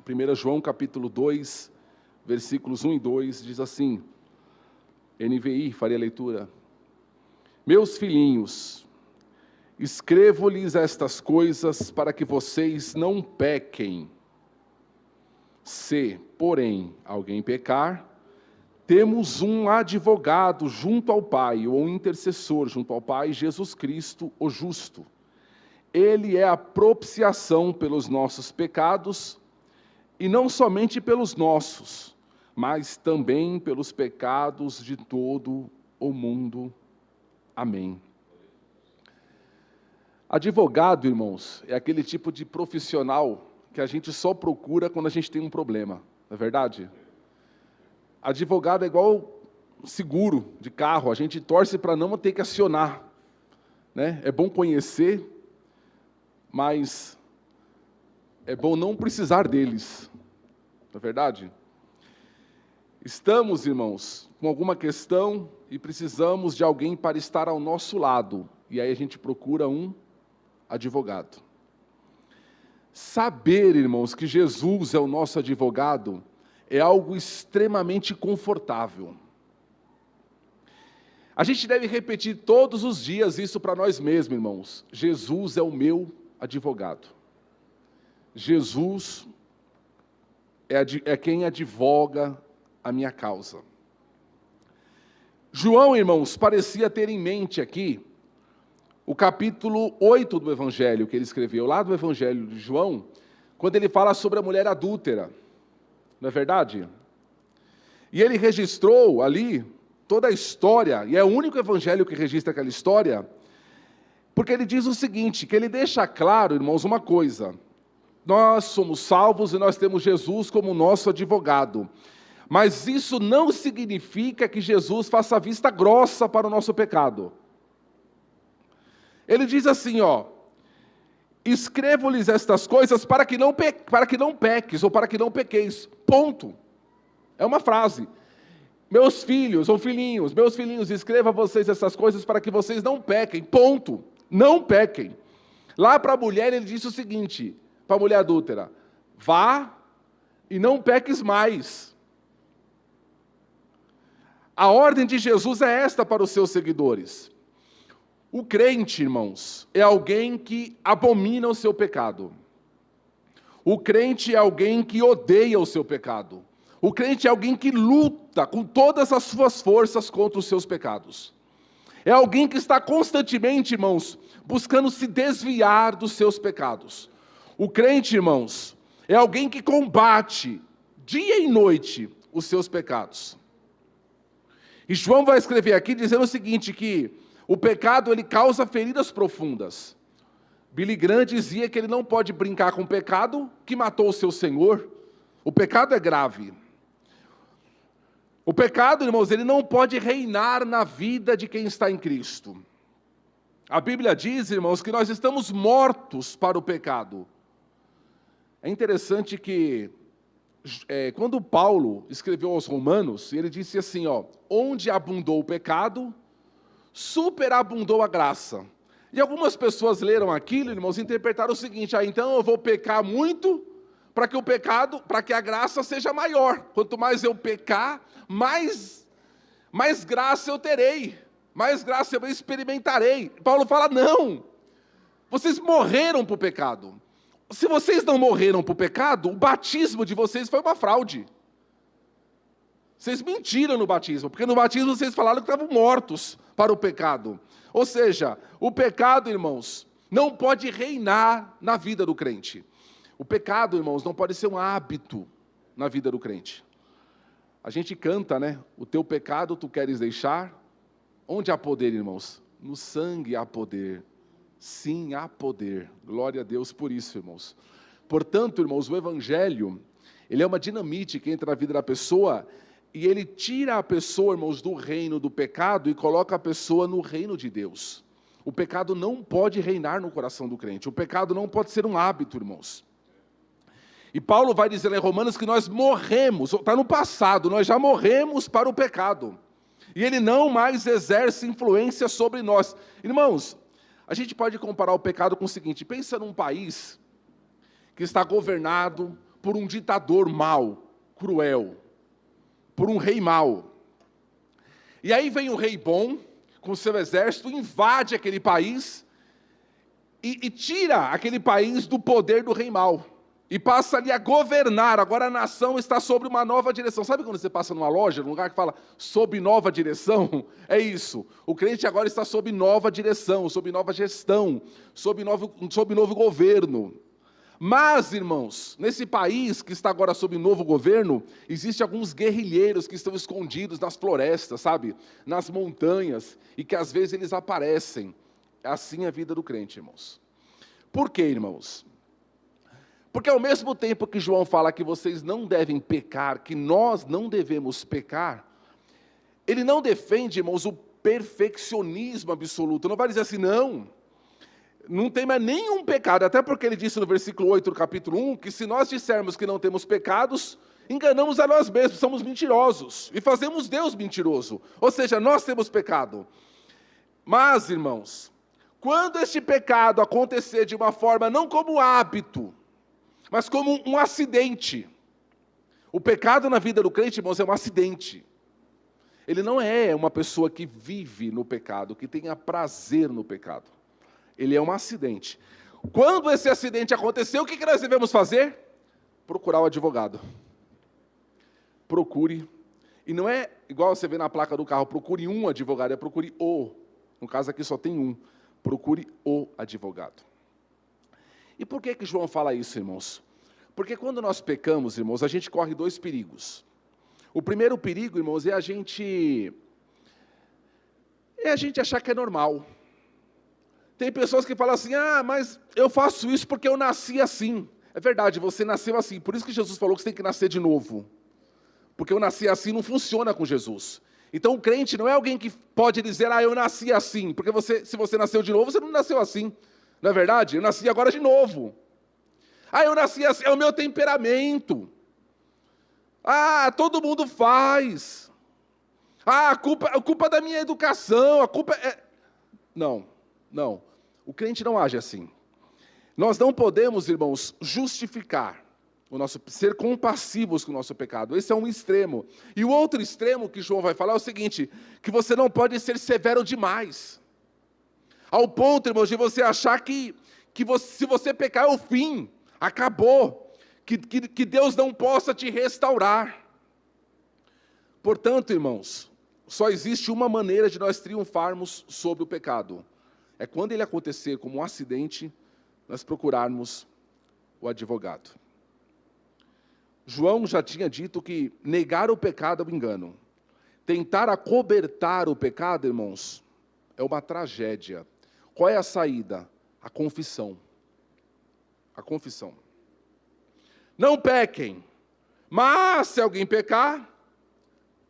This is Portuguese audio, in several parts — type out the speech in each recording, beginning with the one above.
1 João capítulo 2, versículos 1 e 2, diz assim, NVI, faria a leitura. Meus filhinhos, escrevo-lhes estas coisas para que vocês não pequem. Se, porém, alguém pecar, temos um advogado junto ao Pai, ou um intercessor junto ao Pai, Jesus Cristo, o justo. Ele é a propiciação pelos nossos pecados, e não somente pelos nossos, mas também pelos pecados de todo o mundo. Amém. Advogado, irmãos, é aquele tipo de profissional que a gente só procura quando a gente tem um problema, não é verdade? Advogado é igual seguro de carro, a gente torce para não ter que acionar, né? É bom conhecer, mas é bom não precisar deles, não é verdade? Estamos, irmãos, com alguma questão e precisamos de alguém para estar ao nosso lado, e aí a gente procura um advogado. Saber, irmãos, que Jesus é o nosso advogado é algo extremamente confortável. A gente deve repetir todos os dias isso para nós mesmos, irmãos. Jesus é o meu advogado. Jesus é quem advoga a minha causa. João, irmãos, parecia ter em mente aqui o capítulo 8 do Evangelho que ele escreveu, lá do Evangelho de João, quando ele fala sobre a mulher adúltera. Não é verdade? E ele registrou ali toda a história, e é o único evangelho que registra aquela história, porque ele diz o seguinte, que ele deixa claro, irmãos, uma coisa, nós somos salvos e nós temos Jesus como nosso advogado, mas isso não significa que Jesus faça vista grossa para o nosso pecado. Ele diz assim, escrevo-lhes estas coisas para que não peques, ou para que não pequeis. Ponto. É uma frase. Meus filhos, ou filhinhos, meus filhinhos, escreva a vocês essas coisas para que vocês não pequem. Ponto. Não pequem. Lá para a mulher, ele disse o seguinte, para a mulher adúltera, vá e não peques mais. A ordem de Jesus é esta para os seus seguidores. O crente, irmãos, é alguém que abomina o seu pecado. O crente é alguém que odeia o seu pecado. O crente é alguém que luta com todas as suas forças contra os seus pecados. É alguém que está constantemente, irmãos, buscando se desviar dos seus pecados. O crente, irmãos, é alguém que combate dia e noite os seus pecados. E João vai escrever aqui dizendo o seguinte, que o pecado, ele causa feridas profundas. Billy Graham dizia que ele não pode brincar com o pecado que matou o seu Senhor. O pecado é grave. O pecado, irmãos, ele não pode reinar na vida de quem está em Cristo. A Bíblia diz, irmãos, que nós estamos mortos para o pecado. É interessante que, quando Paulo escreveu aos Romanos, ele disse assim, onde abundou o pecado, superabundou a graça. E algumas pessoas leram aquilo, irmãos, e interpretaram o seguinte, então eu vou pecar muito para que a graça seja maior. Quanto mais eu pecar, mais graça eu terei, mais graça eu experimentarei. Paulo fala, não, vocês morreram para o pecado. Se vocês não morreram para o pecado, o batismo de vocês foi uma fraude. Vocês mentiram no batismo, porque no batismo vocês falaram que estavam mortos para o pecado. Ou seja, o pecado, irmãos, não pode reinar na vida do crente. O pecado, irmãos, não pode ser um hábito na vida do crente. A gente canta, né? O teu pecado tu queres deixar? Onde há poder, irmãos? No sangue há poder. Sim, há poder. Glória a Deus por isso, irmãos. Portanto, irmãos, o Evangelho, ele é uma dinamite que entra na vida da pessoa e ele tira a pessoa, irmãos, do reino do pecado e coloca a pessoa no reino de Deus. O pecado não pode reinar no coração do crente. O pecado não pode ser um hábito, irmãos. E Paulo vai dizer em Romanos que nós morremos, está no passado, nós já morremos para o pecado. E ele não mais exerce influência sobre nós. Irmãos, a gente pode comparar o pecado com o seguinte, pensa num país que está governado por um ditador mau, cruel, por um rei mau. E aí vem o rei bom, com seu exército, invade aquele país e tira aquele país do poder do rei mau. E passa ali a governar. Agora a nação está sob uma nova direção. Sabe quando você passa numa loja, num lugar que fala sob nova direção? É isso. O crente agora está sob nova direção, sob nova gestão, sob novo governo. Mas, irmãos, nesse país que está agora sob novo governo, existem alguns guerrilheiros que estão escondidos nas florestas, sabe? Nas montanhas, e que às vezes eles aparecem. Assim é a vida do crente, irmãos. Por quê, irmãos? Porque ao mesmo tempo que João fala que vocês não devem pecar, que nós não devemos pecar, ele não defende, irmãos, o perfeccionismo absoluto. Não vai dizer assim, não tem mais nenhum pecado, até porque ele disse no versículo 8 do capítulo 1, que se nós dissermos que não temos pecados, enganamos a nós mesmos, somos mentirosos, e fazemos Deus mentiroso, ou seja, nós temos pecado. Mas, irmãos, quando este pecado acontecer de uma forma não como hábito, mas como um acidente, o pecado na vida do crente, irmãos, é um acidente. Ele não é uma pessoa que vive no pecado, que tenha prazer no pecado. Ele é um acidente. Quando esse acidente aconteceu, o que nós devemos fazer? Procurar o advogado. Procure. E não é igual você vê na placa do carro, procure um advogado, é procure o. No caso aqui só tem um. Procure o advogado. E por que João fala isso, irmãos? Porque quando nós pecamos, irmãos, a gente corre dois perigos. O primeiro perigo, irmãos, é a gente achar que é normal. Tem pessoas que falam assim, mas eu faço isso porque eu nasci assim. É verdade, você nasceu assim. Por isso que Jesus falou que você tem que nascer de novo. Porque eu nasci assim não funciona com Jesus. Então o crente não é alguém que pode dizer, eu nasci assim. Porque se você nasceu de novo, você não nasceu assim. Não é verdade? Eu nasci agora de novo. Eu nasci assim, é o meu temperamento. Todo mundo faz. A culpa da minha educação, a culpa é... Não. O crente não age assim. Nós não podemos, irmãos, justificar ser compassivos com o nosso pecado. Esse é um extremo. E o outro extremo que João vai falar é o seguinte, que você não pode ser severo demais. Ao ponto, irmãos, de você achar que se você pecar é o fim, acabou, que Deus não possa te restaurar. Portanto, irmãos, só existe uma maneira de nós triunfarmos sobre o pecado. É quando ele acontecer como um acidente, nós procurarmos o advogado. João já tinha dito que negar o pecado é um engano. Tentar acobertar o pecado, irmãos, é uma tragédia. Qual é a saída? A confissão. A confissão. Não pequem, mas se alguém pecar,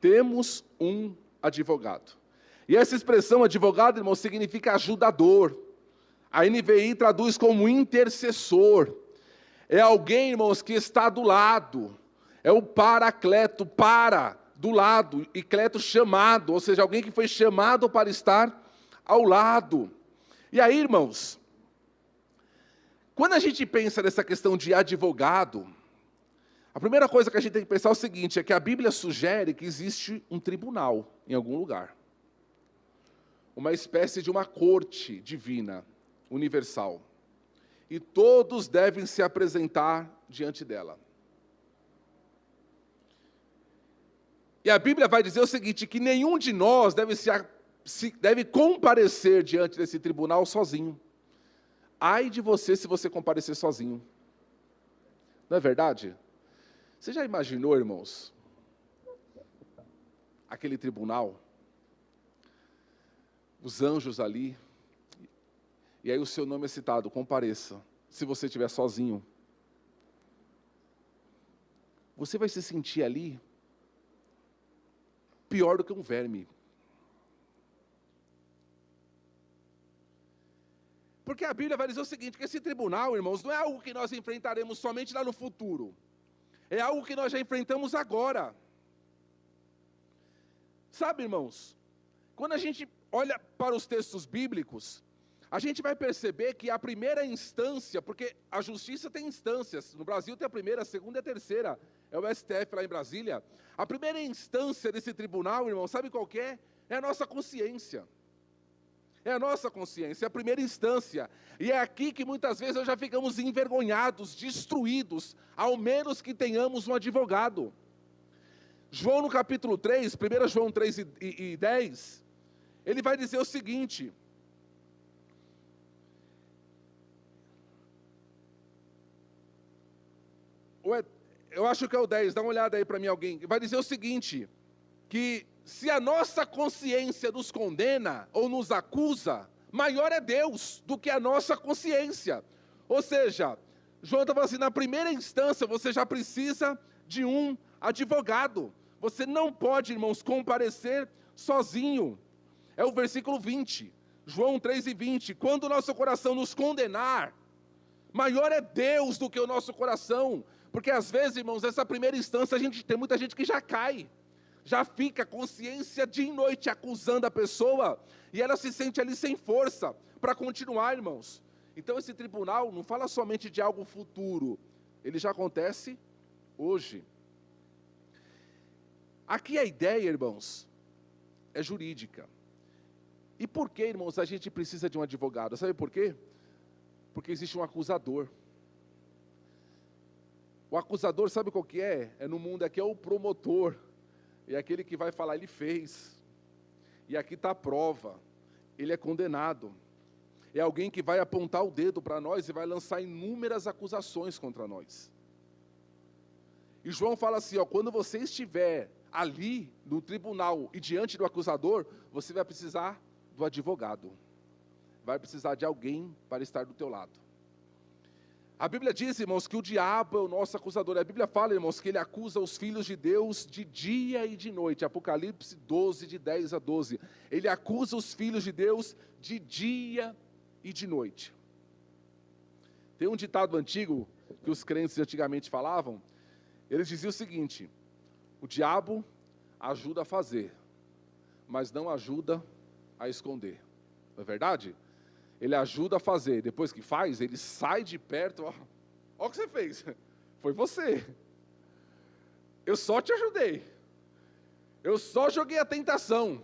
temos um advogado. E essa expressão advogado, irmão, significa ajudador. A NVI traduz como intercessor. É alguém, irmãos, que está do lado. É o paracleto, do lado, e cleto chamado, ou seja, alguém que foi chamado para estar ao lado. E aí, irmãos, quando a gente pensa nessa questão de advogado, a primeira coisa que a gente tem que pensar é o seguinte, é que a Bíblia sugere que existe um tribunal em algum lugar. Uma espécie de uma corte divina, universal. E todos devem se apresentar diante dela. E a Bíblia vai dizer o seguinte, que nenhum de nós deve comparecer diante desse tribunal sozinho. Ai de você se você comparecer sozinho. Não é verdade? Você já imaginou, irmãos, aquele tribunal, os anjos ali, e aí o seu nome é citado, compareça, se você estiver sozinho. Você vai se sentir ali pior do que um verme. Porque a Bíblia vai dizer o seguinte, que esse tribunal, irmãos, não é algo que nós enfrentaremos somente lá no futuro. É algo que nós já enfrentamos agora. Sabe, irmãos, quando a gente olha para os textos bíblicos, a gente vai perceber que a primeira instância, porque a justiça tem instâncias, no Brasil tem a primeira, a segunda e a terceira, é o STF lá em Brasília. A primeira instância desse tribunal, irmão, sabe qual que é? É a nossa consciência. É a nossa consciência, é a primeira instância. E é aqui que muitas vezes nós já ficamos envergonhados, destruídos, ao menos que tenhamos um advogado. João no capítulo 3, 1 João 3 e 10, ele vai dizer o seguinte: eu acho que é o 10, dá uma olhada aí para mim alguém. Vai dizer o seguinte, que se a nossa consciência nos condena ou nos acusa, maior é Deus do que a nossa consciência. Ou seja, João está falando assim, na primeira instância você já precisa de um advogado. Você não pode, irmãos, comparecer sozinho. É o versículo 20, João 3:20. Quando o nosso coração nos condenar, maior é Deus do que o nosso coração. Porque às vezes, irmãos, essa primeira instância, tem muita gente que já cai. Já fica a consciência dia e noite acusando a pessoa, e ela se sente ali sem força para continuar, irmãos. Então esse tribunal não fala somente de algo futuro, ele já acontece hoje. Aqui a ideia, irmãos, é jurídica. E por que, irmãos, a gente precisa de um advogado? Sabe por quê? Porque existe um acusador. O acusador, sabe qual que é? É no mundo aqui é o promotor. É aquele que vai falar, ele fez. E aqui está a prova. Ele é condenado. É alguém que vai apontar o dedo para nós e vai lançar inúmeras acusações contra nós. E João fala assim, ó, quando você estiver ali no tribunal e diante do acusador, você vai precisar do advogado. Vai precisar de alguém para estar do teu lado. A Bíblia diz, irmãos, que o diabo é o nosso acusador. A Bíblia fala, irmãos, que ele acusa os filhos de Deus de dia e de noite. Apocalipse 12, de 10 a 12. Ele acusa os filhos de Deus de dia e de noite. Tem um ditado antigo que os crentes antigamente falavam. Eles diziam o seguinte: o diabo ajuda a fazer, mas não ajuda a esconder. Não é verdade? Ele ajuda a fazer, depois que faz, ele sai de perto, ó o que você fez, foi você, eu só te ajudei, eu só joguei a tentação,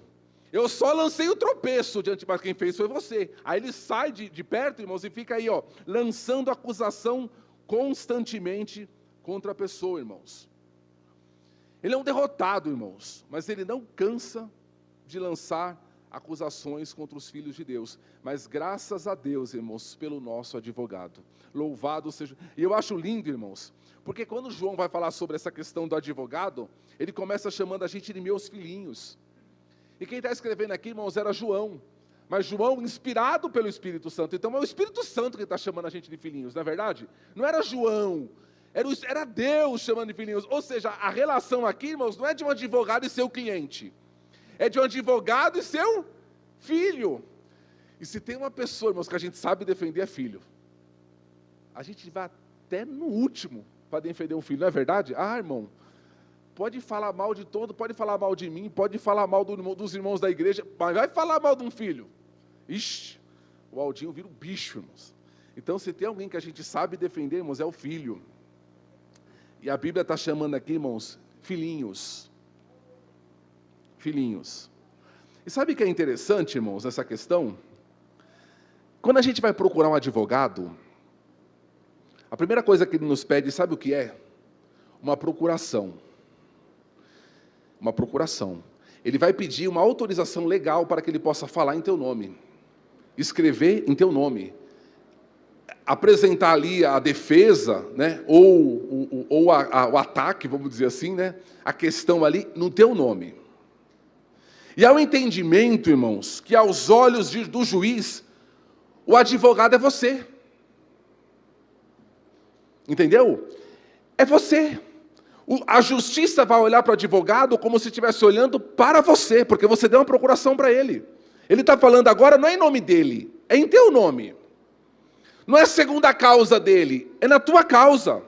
eu só lancei o tropeço diante, mas quem fez foi você. Aí ele sai de perto, irmãos, e fica aí, ó, lançando acusação constantemente contra a pessoa, irmãos. Ele é um derrotado, irmãos, mas ele não cansa de lançar acusações contra os filhos de Deus, mas graças a Deus, irmãos, pelo nosso advogado, louvado seja. E eu acho lindo, irmãos, porque quando João vai falar sobre essa questão do advogado, ele começa chamando a gente de meus filhinhos, e quem está escrevendo aqui, irmãos, era João, mas João inspirado pelo Espírito Santo, então é o Espírito Santo que está chamando a gente de filhinhos, não é verdade? Não era João, era Deus chamando de filhinhos, ou seja, a relação aqui, irmãos, não é de um advogado e seu cliente, é de um advogado e seu filho. E se tem uma pessoa, irmãos, que a gente sabe defender, é filho. A gente vai até no último para defender um filho, não é verdade? Ah, irmão, pode falar mal de todo, pode falar mal de mim, pode falar mal dos irmãos da igreja, mas vai falar mal de um filho. Ixi, o Aldinho vira um bicho, irmãos. Então, se tem alguém que a gente sabe defender, irmãos, é o filho. E a Bíblia está chamando aqui, irmãos, filhinhos. Filhinhos. E sabe o que é interessante, irmãos, nessa questão? Quando a gente vai procurar um advogado, a primeira coisa que ele nos pede, sabe o que é? Uma procuração. Uma procuração. Ele vai pedir uma autorização legal para que ele possa falar em teu nome, escrever em teu nome, apresentar ali a defesa, né? ou o ataque, vamos dizer assim, né? A questão ali no teu nome. E há um entendimento, irmãos, que aos olhos do juiz, o advogado é você. Entendeu? É você. A justiça vai olhar para o advogado como se estivesse olhando para você, porque você deu uma procuração para ele. Ele está falando agora, não é em nome dele, é em teu nome. Não é segundo a causa dele, é na tua causa.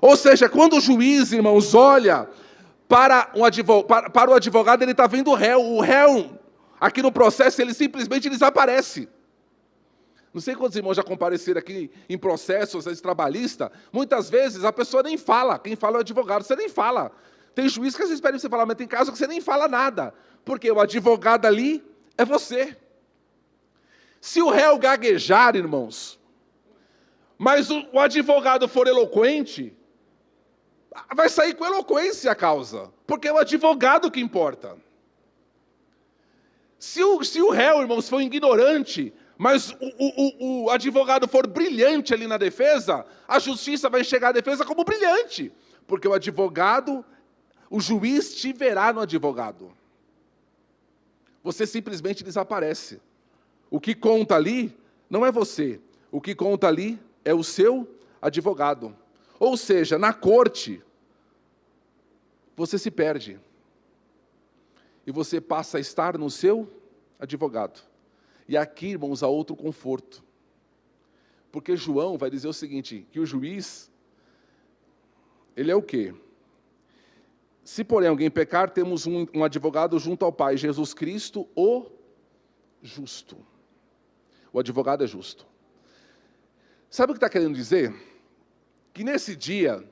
Ou seja, quando o juiz, irmãos, olha para o advogado, ele está vendo o réu, aqui no processo, ele simplesmente desaparece. Não sei quantos irmãos já compareceram aqui em processos, às vezes trabalhista. Muitas vezes a pessoa nem fala. Quem fala é o advogado, você nem fala. Tem juiz que às vezes pede você falar, mas tem caso que você nem fala nada. Porque o advogado ali é você. Se o réu gaguejar, irmãos, mas o advogado for eloquente, vai sair com eloquência a causa. Porque é o advogado que importa. Se o réu, irmãos, for ignorante, mas o advogado for brilhante ali na defesa, a justiça vai enxergar a defesa como brilhante. Porque o advogado, o juiz te verá no advogado. Você simplesmente desaparece. O que conta ali não é você. O que conta ali é o seu advogado. Ou seja, na corte, você se perde. E você passa a estar no seu advogado. E aqui, irmãos, há outro conforto. Porque João vai dizer o seguinte, que o juiz, ele é o quê? Se, porém, alguém pecar, temos um advogado junto ao Pai, Jesus Cristo, o justo. O advogado é justo. Sabe o que está querendo dizer? Que nesse dia,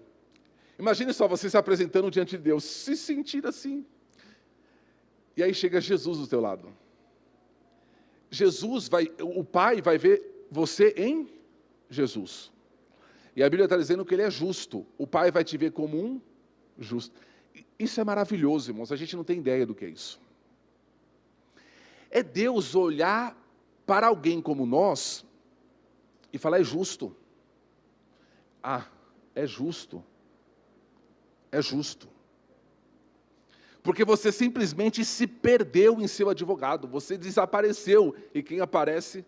imagine só você se apresentando diante de Deus, se sentir assim. E aí chega Jesus do teu lado. O Pai vai ver você em Jesus. E a Bíblia está dizendo que Ele é justo. O Pai vai te ver como um justo. Isso é maravilhoso, irmãos. A gente não tem ideia do que é isso. É Deus olhar para alguém como nós e falar, é justo. Ah, é justo. É justo. Porque você simplesmente se perdeu em seu advogado. Você desapareceu. E quem aparece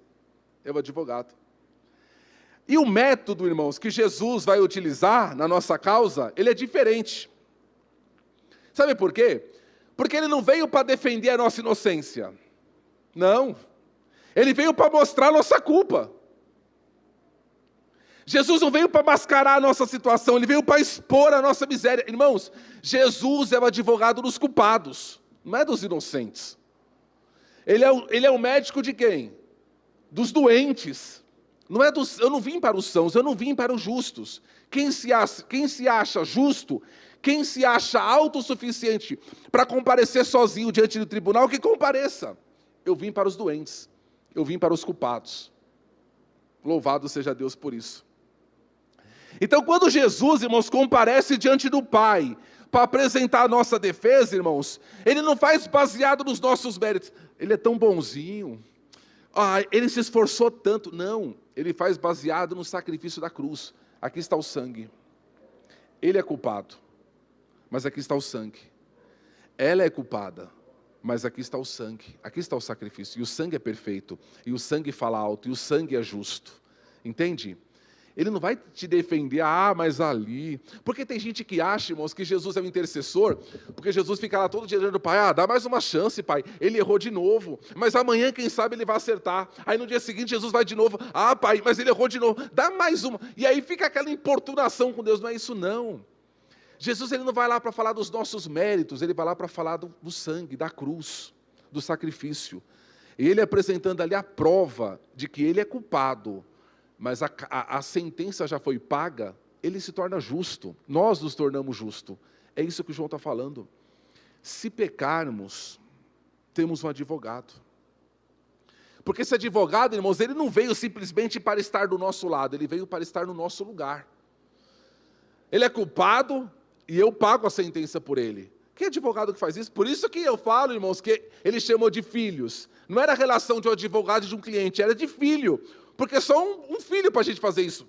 é o advogado. E o método, irmãos, que Jesus vai utilizar na nossa causa, ele é diferente. Sabe por quê? Porque ele não veio para defender a nossa inocência. Não. Ele veio para mostrar a nossa culpa. Jesus não veio para mascarar a nossa situação, Ele veio para expor a nossa miséria. Irmãos, Jesus é o advogado dos culpados, não é dos inocentes. Ele é o médico de quem? Dos doentes. Eu não vim para os sãos, eu não vim para os justos. Quem se acha justo, quem se acha autossuficiente para comparecer sozinho diante do tribunal, que compareça. Eu vim para os doentes, eu vim para os culpados. Louvado seja Deus por isso. Então, quando Jesus, irmãos, comparece diante do Pai para apresentar a nossa defesa, irmãos, Ele não faz baseado nos nossos méritos. Ele é tão bonzinho. Ele se esforçou tanto. Não, Ele faz baseado no sacrifício da cruz. Aqui está o sangue. Ele é culpado, mas aqui está o sangue. Ela é culpada, mas aqui está o sangue. Aqui está o sacrifício. E o sangue é perfeito. E o sangue fala alto. E o sangue é justo. Entende? Ele não vai te defender, mas ali. Porque tem gente que acha, irmãos, que Jesus é um intercessor, porque Jesus fica lá todo dia dizendo, Pai, dá mais uma chance, Pai. Ele errou de novo, mas amanhã, quem sabe, ele vai acertar. Aí no dia seguinte, Jesus vai de novo, Pai, mas ele errou de novo, dá mais uma. E aí fica aquela importunação com Deus, não é isso não. Jesus, ele não vai lá para falar dos nossos méritos, ele vai lá para falar do sangue, da cruz, do sacrifício. E ele apresentando ali a prova de que ele é culpado, mas a sentença já foi paga, ele se torna justo, nós nos tornamos justos. É isso que o João está falando. Se pecarmos, temos um advogado. Porque esse advogado, irmãos, ele não veio simplesmente para estar do nosso lado, ele veio para estar no nosso lugar. Ele é culpado e eu pago a sentença por ele. Que advogado que faz isso? Por isso que eu falo, irmãos, que ele chamou de filhos. Não era a relação de um advogado e de um cliente, era de filho. Porque só um filho para a gente fazer isso.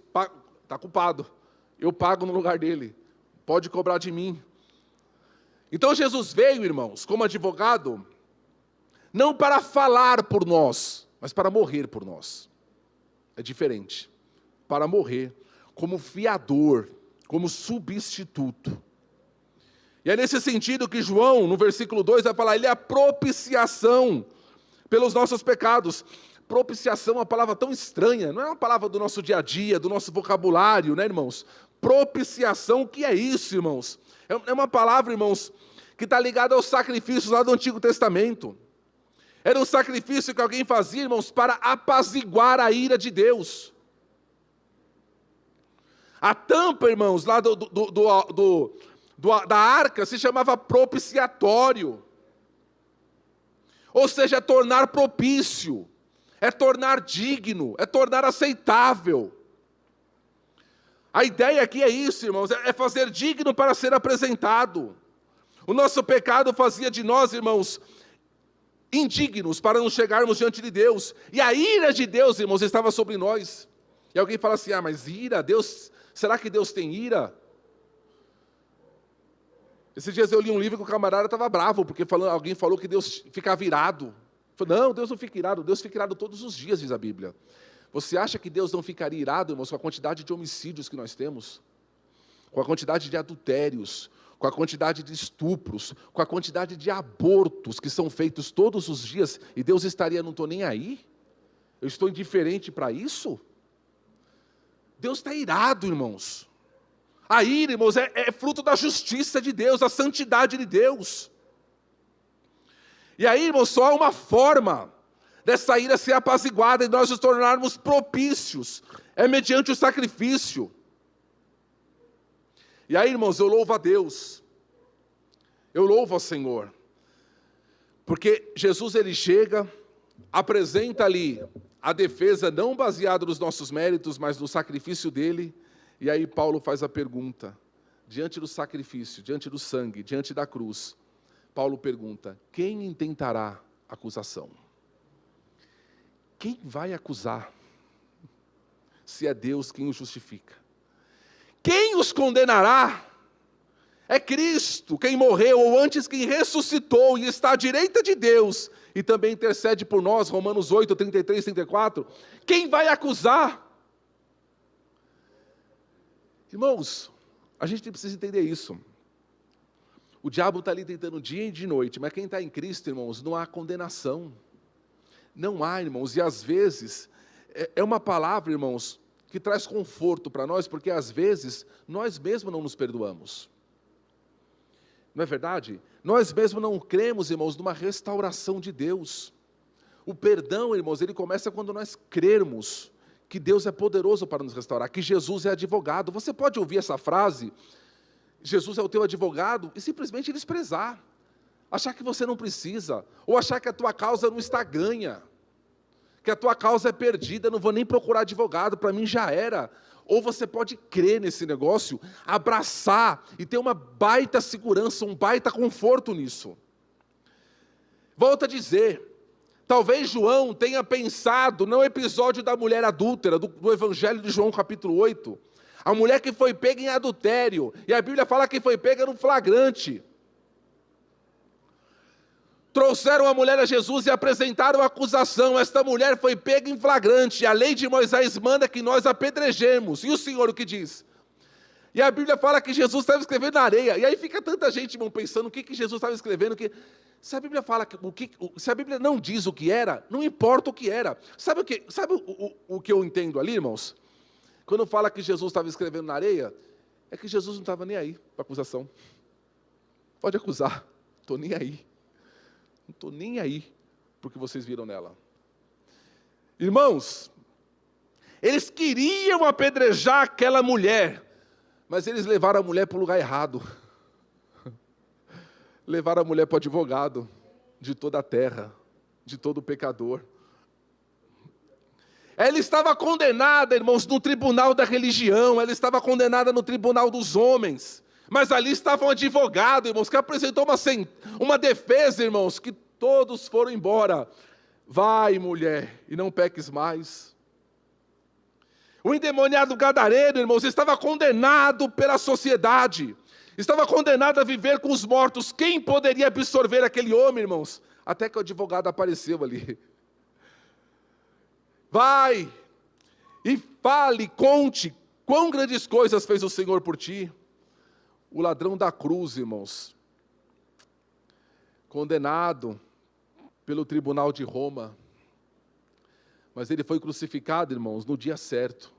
Está culpado. Eu pago no lugar dele. Pode cobrar de mim. Então Jesus veio, irmãos, como advogado, não para falar por nós, mas para morrer por nós. É diferente. Para morrer como fiador, como substituto. E é nesse sentido que João, no versículo 2, vai falar, ele é a propiciação pelos nossos pecados. Propiciação é uma palavra tão estranha, não é uma palavra do nosso dia a dia, do nosso vocabulário, né, irmãos? Propiciação, o que é isso, irmãos? É uma palavra, irmãos, que está ligada aos sacrifícios lá do Antigo Testamento. Era um sacrifício que alguém fazia, irmãos, para apaziguar a ira de Deus. A tampa, irmãos, lá da arca se chamava propiciatório. Ou seja, é tornar propício, é tornar digno, é tornar aceitável. A ideia aqui é isso, irmãos, é fazer digno para ser apresentado. O nosso pecado fazia de nós, irmãos, indignos para não chegarmos diante de Deus. E a ira de Deus, irmãos, estava sobre nós. E alguém fala assim, mas ira, Deus, será que Deus tem ira? Esses dias eu li um livro que o camarada estava bravo, porque alguém falou que Deus ficava irado. Eu falei, não, Deus não fica irado, Deus fica irado todos os dias, diz a Bíblia. Você acha que Deus não ficaria irado, irmãos, com a quantidade de homicídios que nós temos? Com a quantidade de adultérios, com a quantidade de estupros, com a quantidade de abortos que são feitos todos os dias, e Deus estaria, não estou nem aí? Eu estou indiferente para isso? Deus está irado, irmãos. A ira, irmãos, é fruto da justiça de Deus, da santidade de Deus. E aí, irmãos, só há uma forma dessa ira ser apaziguada e nós nos tornarmos propícios. É mediante o sacrifício. E aí, irmãos, eu louvo a Deus. Eu louvo ao Senhor. Porque Jesus, ele chega, apresenta ali a defesa não baseada nos nossos méritos, mas no sacrifício dele. E aí Paulo faz a pergunta, diante do sacrifício, diante do sangue, diante da cruz. Paulo pergunta, quem intentará acusação? Quem vai acusar? Se é Deus quem o justifica. Quem os condenará? É Cristo quem morreu, ou antes quem ressuscitou e está à direita de Deus, e também intercede por nós, Romanos 8, 33, 34. Quem vai acusar? Irmãos, a gente precisa entender isso. O diabo está ali tentando dia e de noite, mas quem está em Cristo, irmãos, não há condenação. Não há, irmãos, e às vezes, é uma palavra, irmãos, que traz conforto para nós, porque às vezes, nós mesmos não nos perdoamos. Não é verdade? Nós mesmos não cremos, irmãos, numa restauração de Deus. O perdão, irmãos, ele começa quando nós crermos que Deus é poderoso para nos restaurar, que Jesus é advogado. Você pode ouvir essa frase, Jesus é o teu advogado, e simplesmente desprezar, achar que você não precisa, ou achar que a tua causa não está ganha, que a tua causa é perdida, não vou nem procurar advogado, para mim já era. Ou você pode crer nesse negócio, abraçar e ter uma baita segurança, um baita conforto nisso. Volto a dizer, talvez João tenha pensado no episódio da mulher adúltera, do Evangelho de João capítulo 8, a mulher que foi pega em adultério, e a Bíblia fala que foi pega no flagrante. Trouxeram a mulher a Jesus e apresentaram a acusação. Esta mulher foi pega em flagrante. A lei de Moisés manda que nós apedrejemos. E o Senhor o que diz? E a Bíblia fala que Jesus estava escrevendo na areia. E aí fica tanta gente, irmão, pensando o que Jesus estava escrevendo. Se a Bíblia fala se a Bíblia não diz o que era, não importa o que era. Sabe o que eu entendo ali, irmãos? Quando fala que Jesus estava escrevendo na areia, é que Jesus não estava nem aí para a acusação. Pode acusar, estou nem aí. Não estou nem aí para o que vocês viram nela. Irmãos, eles queriam apedrejar aquela mulher, mas eles levaram a mulher para o lugar errado. Levaram a mulher para o advogado de toda a terra, de todo pecador. Ela estava condenada, irmãos, no tribunal da religião, ela estava condenada no tribunal dos homens. Mas ali estava um advogado, irmãos, que apresentou uma defesa, irmãos, que todos foram embora. Vai, mulher, e não peques mais. O endemoniado gadareno, irmãos, estava condenado pela sociedade. Estava condenado a viver com os mortos. Quem poderia absorver aquele homem, irmãos? Até que o advogado apareceu ali. Vai, e fale, conte, quão grandes coisas fez o Senhor por ti. O ladrão da cruz, irmãos, condenado pelo tribunal de Roma, mas ele foi crucificado, irmãos, no dia certo,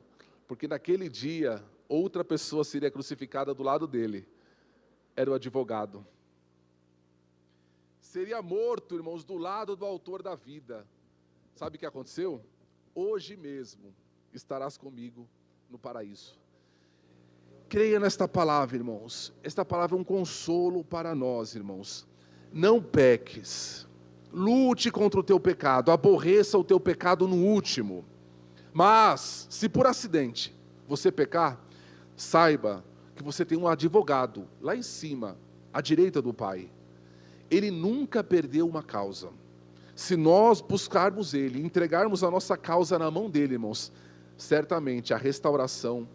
porque naquele dia, outra pessoa seria crucificada do lado dele, era o advogado. seria morto, irmãos, do lado do autor da vida. Sabe o que aconteceu? Hoje mesmo estarás comigo no paraíso. Creia nesta palavra, irmãos. Esta palavra é um consolo para nós, irmãos. Não peques. Lute contra o teu pecado. Aborreça o teu pecado no último. Mas, se por acidente você pecar, saiba que você tem um advogado lá em cima, à direita do Pai. Ele nunca perdeu uma causa. Se nós buscarmos Ele, entregarmos a nossa causa na mão dEle, irmãos, certamente a restauração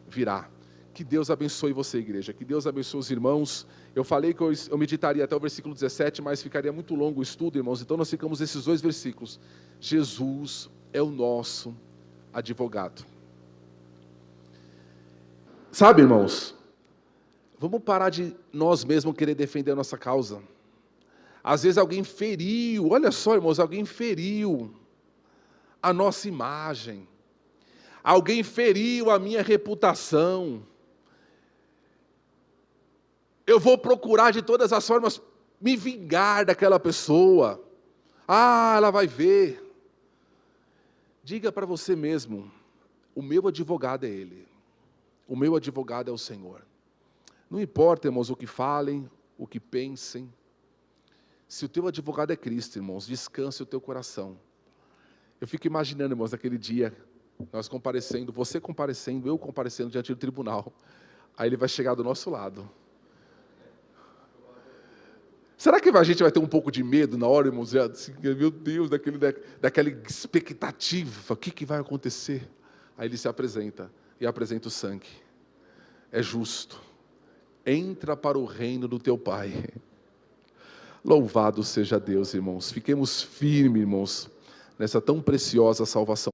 virá. Que Deus abençoe você, igreja. Que Deus abençoe os irmãos. Eu falei que eu meditaria até o versículo 17, mas ficaria muito longo o estudo, irmãos. Então nós ficamos nesses 2 versículos. Jesus é o nosso advogado. Sabe, irmãos, vamos parar de nós mesmos querer defender a nossa causa. Às vezes alguém feriu, olha só, irmãos, alguém feriu a nossa imagem. Alguém feriu a minha reputação. Eu vou procurar de todas as formas me vingar daquela pessoa. Ela vai ver. Diga para você mesmo, o meu advogado é Ele. O meu advogado é o Senhor. Não importa, irmãos, o que falem, o que pensem. Se o teu advogado é Cristo, irmãos, descanse o teu coração. Eu fico imaginando, irmãos, aquele dia, nós comparecendo, você comparecendo, eu comparecendo diante do tribunal. Aí ele vai chegar do nosso lado. Será que a gente vai ter um pouco de medo na hora, irmãos? Assim, meu Deus, daquela expectativa, o que vai acontecer? Aí ele se apresenta, e apresenta o sangue. É justo. Entra para o reino do teu Pai. Louvado seja Deus, irmãos. Fiquemos firmes, irmãos, nessa tão preciosa salvação.